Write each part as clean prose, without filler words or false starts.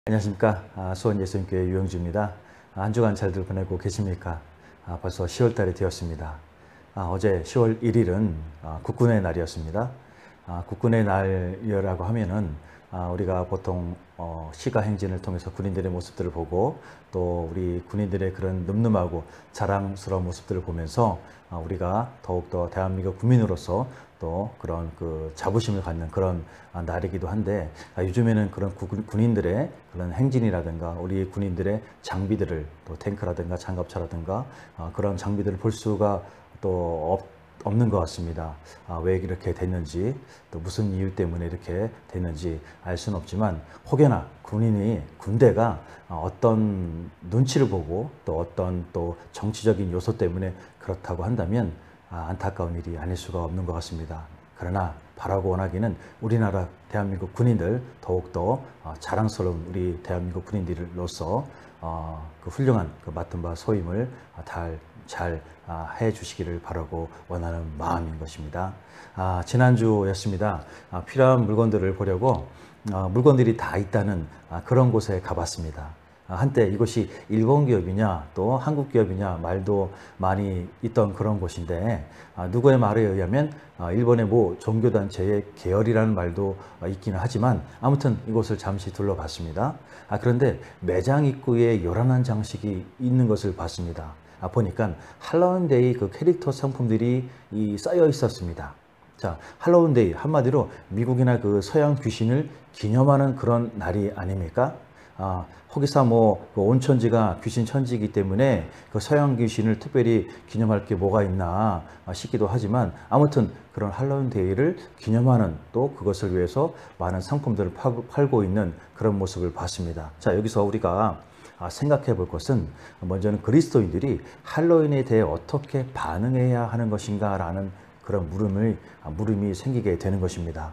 안녕하십니까. 수원 예수님교회 유영주입니다. 한 주간 잘들 보내고 계십니까? 벌써 10월 달이 되었습니다. 어제 10월 1일은 국군의 날이었습니다. 국군의 날이라고 하면은 우리가 보통 시가 행진을 통해서 군인들의 모습들을 보고 또 우리 군인들의 그런 늠름하고 자랑스러운 모습들을 보면서 우리가 더욱더 대한민국 국민으로서 또 그런 그 자부심을 갖는 그런 날이기도 한데, 요즘에는 그런 군인들의 그런 행진이라든가 우리 군인들의 장비들을 또 탱크라든가 장갑차라든가 그런 장비들을 볼 수가 또 없는 것 같습니다. 왜 이렇게 됐는지 또 무슨 이유 때문에 이렇게 됐는지 알 수는 없지만, 혹여나 군대가 어떤 눈치를 보고 또 어떤 또 정치적인 요소 때문에 그렇다고 한다면 안타까운 일이 아닐 수가 없는 것 같습니다. 그러나 바라고 원하기는 우리나라 대한민국 군인들, 더욱더 자랑스러운 우리 대한민국 군인들로서 그 훌륭한 그 맡은 바 소임을 잘 해주시기를 바라고 원하는 마음인 것입니다. 지난주였습니다. 필요한 물건들을 보려고 물건들이 다 있다는 그런 곳에 가봤습니다. 한때 이곳이 일본 기업이냐 또 한국 기업이냐 말도 많이 있던 그런 곳인데, 누구의 말에 의하면 일본의 모 종교단체의 계열이라는 말도 있기는 하지만, 아무튼 이곳을 잠시 둘러봤습니다. 그런데 매장 입구에 요란한 장식이 있는 것을 봤습니다. 보니까 할로윈데이 그 캐릭터 상품들이 쌓여 있었습니다. 자, 할로윈데이 한마디로 미국이나 그 서양 귀신을 기념하는 그런 날이 아닙니까? 거기서 그 온천지가 귀신 천지이기 때문에 그 서양 귀신을 특별히 기념할 게 뭐가 있나 싶기도 하지만, 아무튼 그런 할로윈 데이를 기념하는, 또 그것을 위해서 많은 상품들을 팔고 있는 그런 모습을 봤습니다. 자, 여기서 우리가 생각해 볼 것은, 먼저는 그리스도인들이 할로윈에 대해 어떻게 반응해야 하는 것인가 라는 그런 물음이 생기게 되는 것입니다.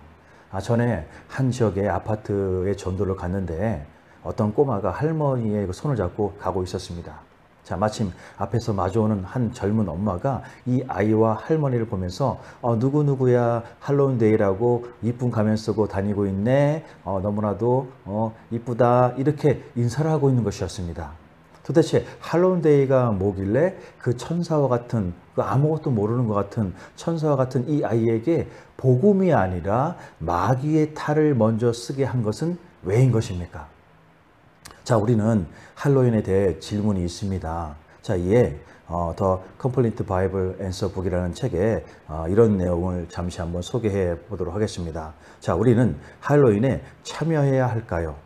전에 한 지역의 아파트에 전도를 갔는데 어떤 꼬마가 할머니의 손을 잡고 가고 있었습니다. 자, 마침 앞에서 마주오는 한 젊은 엄마가 이 아이와 할머니를 보면서 누구누구야, 할로윈데이라고 이쁜 가면 쓰고 다니고 있네, 너무나도 이쁘다, 이렇게 인사를 하고 있는 것이었습니다. 도대체 할로윈데이가 뭐길래 그 천사와 같은, 그 아무것도 모르는 것 같은 천사와 같은 이 아이에게 복음이 아니라 마귀의 탈을 먼저 쓰게 한 것은 왜인 것입니까? 자, 우리는 할로윈에 대해 질문이 있습니다. 자, 이에 The Complete Bible Answer Book이라는 책에 이런 내용을 잠시 한번 소개해 보도록 하겠습니다. 자, 우리는 할로윈에 참여해야 할까요?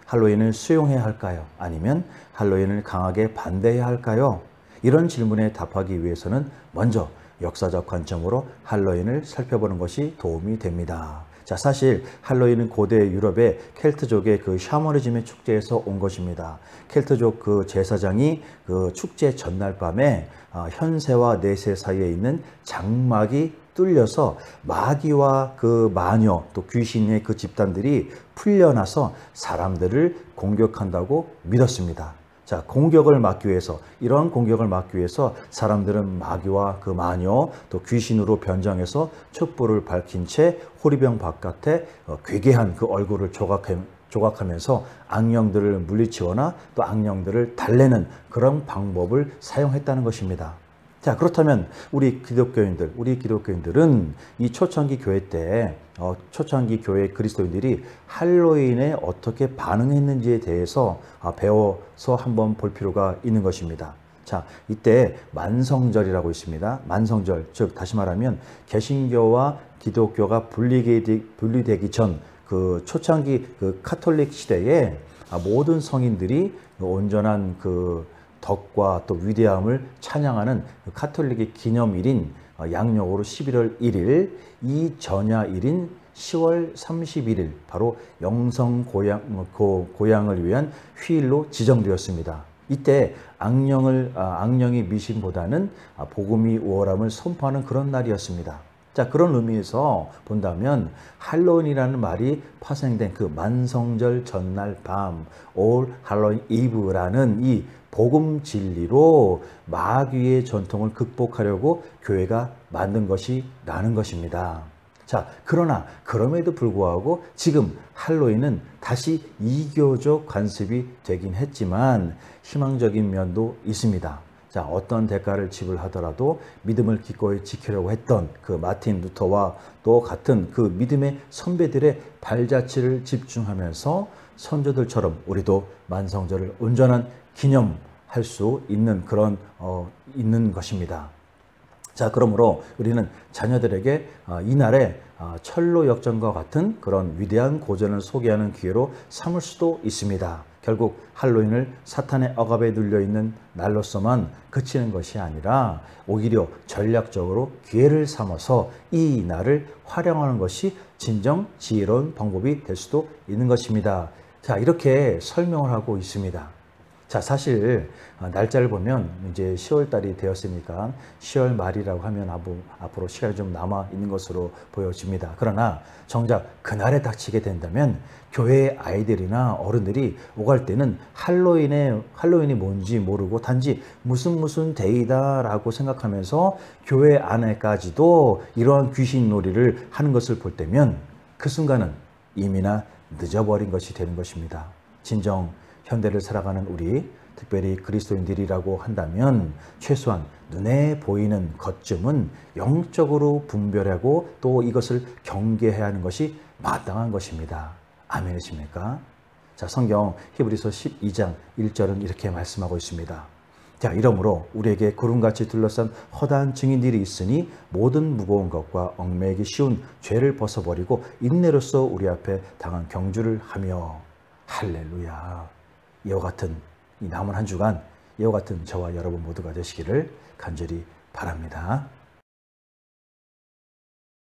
할로윈을 수용해야 할까요? 아니면 할로윈을 강하게 반대해야 할까요? 이런 질문에 답하기 위해서는 먼저 역사적 관점으로 할로윈을 살펴보는 것이 도움이 됩니다. 자, 사실 할로윈은 고대 유럽의 켈트족의 그 샤머니즘의 축제에서 온 것입니다. 켈트족 그 제사장이 그 축제 전날 밤에 현세와 내세 사이에 있는 장막이 뚫려서 마귀와 그 마녀 또 귀신의 그 집단들이 풀려나서 사람들을 공격한다고 믿었습니다. 자, 이러한 공격을 막기 위해서 사람들은 마귀와 그 마녀 또 귀신으로 변장해서 촛불을 밝힌 채 호리병 바깥에 괴괴한 그 얼굴을 조각하면서 악령들을 물리치거나 또 악령들을 달래는 그런 방법을 사용했다는 것입니다. 자, 그렇다면 우리 기독교인들은 이 초창기 교회 때 초창기 교회 그리스도인들이 할로윈에 어떻게 반응했는지에 대해서 배워서 한번 볼 필요가 있는 것입니다. 자, 이때 만성절이라고 있습니다. 만성절, 즉 다시 말하면 개신교와 기독교가 분리되기 전 그 초창기 그 카톨릭 시대에 모든 성인들이 온전한 그 덕과 또 위대함을 찬양하는 카톨릭의 기념일인 양력으로 11월 1일, 이 전야일인 10월 31일, 바로 영성 고양을 위한 휴일로 지정되었습니다. 이때 악령의 미신보다는 복음이 우월함을 선포하는 그런 날이었습니다. 자, 그런 의미에서 본다면 할로윈이라는 말이 파생된 그 만성절 전날 밤, All Hallow Eve라는 이 복음 진리로 마귀의 전통을 극복하려고 교회가 만든 것이라는 것입니다. 자, 그러나 그럼에도 불구하고 지금 할로윈은 다시 이교적 관습이 되긴 했지만 희망적인 면도 있습니다. 자, 어떤 대가를 지불하더라도 믿음을 기꺼이 지키려고 했던 그 마틴 루터와 또 같은 그 믿음의 선배들의 발자취를 집중하면서 선조들처럼 우리도 만성절을 온전한 기념할 수 있는 그런 있는 것입니다. 자, 그러므로 우리는 자녀들에게 이날에 철로 역전과 같은 그런 위대한 고전을 소개하는 기회로 삼을 수도 있습니다. 결국 할로윈을 사탄의 억압에 눌려있는 날로서만 그치는 것이 아니라 오히려 전략적으로 기회를 삼아서 이 날을 활용하는 것이 진정 지혜로운 방법이 될 수도 있는 것입니다. 자, 이렇게 설명을 하고 있습니다. 자, 사실 날짜를 보면 이제 10월 달이 되었으니까 10월 말이라고 하면 앞으로 시간이 좀 남아 있는 것으로 보여집니다. 그러나 정작 그날에 닥치게 된다면 교회의 아이들이나 어른들이 오갈 때는 할로윈이 뭔지 모르고 단지 무슨 데이다라고 생각하면서 교회 안에까지도 이러한 귀신 놀이를 하는 것을 볼 때면 그 순간은 이미나 늦어버린 것이 되는 것입니다. 진정 현대를 살아가는 우리, 특별히 그리스도인들이라고 한다면 최소한 눈에 보이는 것쯤은 영적으로 분별하고 또 이것을 경계해야 하는 것이 마땅한 것입니다. 아멘이십니까? 자, 성경 히브리서 12장 1절은 이렇게 말씀하고 있습니다. 자, 이러므로 우리에게 구름같이 둘러싼 허다한 증인들이 있으니 모든 무거운 것과 얽매이기 쉬운 죄를 벗어버리고 인내로써 우리 앞에 당한 경주를 하며 할렐루야. 이와 같은 이 남은 한 주간 이와 같은 저와 여러분 모두가 되시기를 간절히 바랍니다.